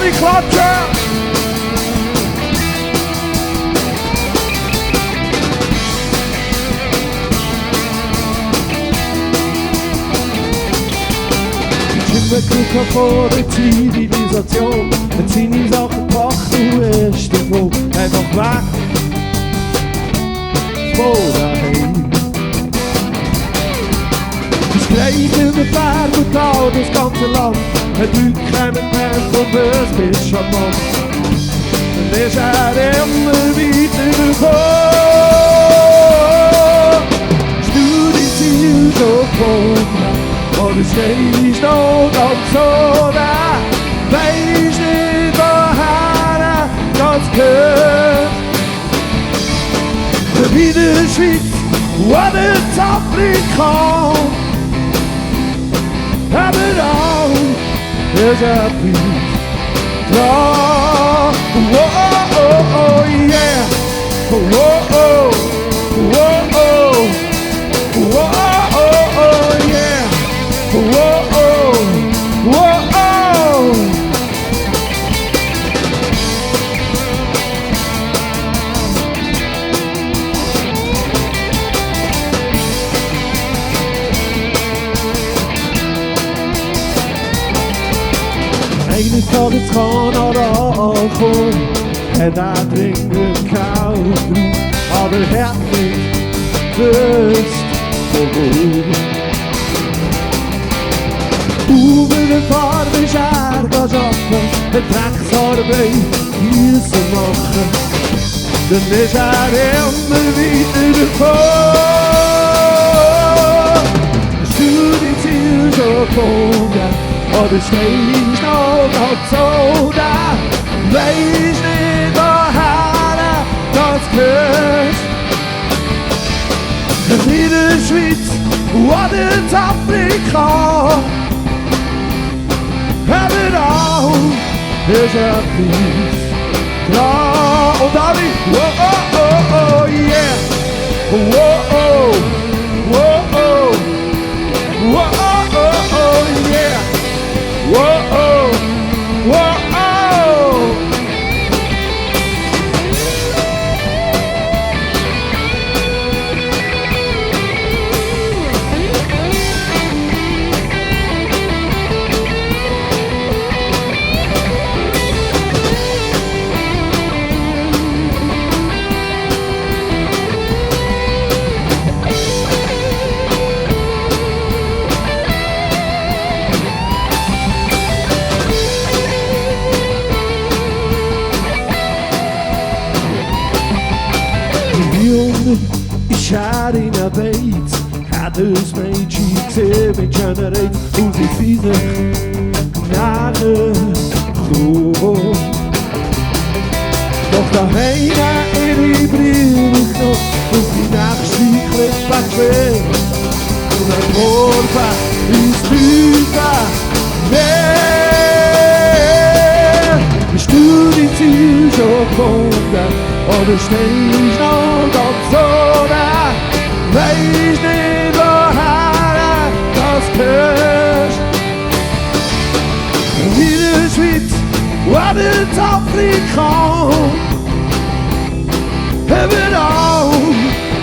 Alle klatschen! Wir gucken vor der Zivilisation, wenn seine Sachen packt und ist davon einfach weg von daheim. Das Kreis in der Berg und Tal, das ganze Land, hat Leute kennengelernt und es bist charmant. Dann ist immer weiter gekommen. Studieziel schon gefunden. Oder stehst noch ganz so da, weisst nicht woher das gehört. Wie der Schweiz oder in Afrika, aber auch ist etwas dran. Oh, oh, oh, yeah, oh, oh, oh, oh, oh, oh, oh, yeah. Whoa, oh, whoa, oh. Eines Tages kann ankommen, hat dringend gekauft, aber er hat nicht gewusst, warum. Über den Farm ist arbeiten, eine Drecksarbeit müssen machen. Dann ist immer weiter gekommen. Hast du dein Ziel schon gefunden? Oder stehst noch ganz so da? Weisst nicht, woher das gehört? In der Schweiz oder in Afrika, aber auch ist etwas dran. Und alle, oh, oh, oh, oh, yeah. Oh, oh, oh, oh, oh, oh, oh, oh, yeah. Oh, oh, oh, oh. Ich hatte in der Beiz, hat das Mädchen gesehen mit schöner Reit und sie fiese Gnade so. Doch daheim ihre Brille noch und die nächste Klippe quer und ein Morgen ins Bücher mehr. Hast du dein Ziel schon gefunden? Oder stehst noch ganz so da, weisst nicht, woher das gehört. In der Schweiz oder in Afrika, aber auch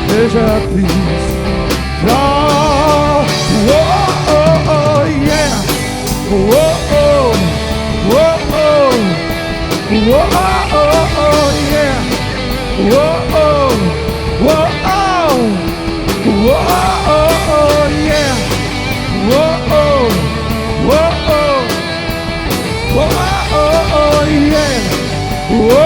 ist etwas dran. Oh, oh, oh, yeah. Oh, oh, oh, oh, oh, oh, oh, oh, yeah. Whoa, oh, whoa, oh, whoa, oh, oh, yeah. Whoa, oh, whoa, oh, whoa, oh, oh, yeah. Whoa.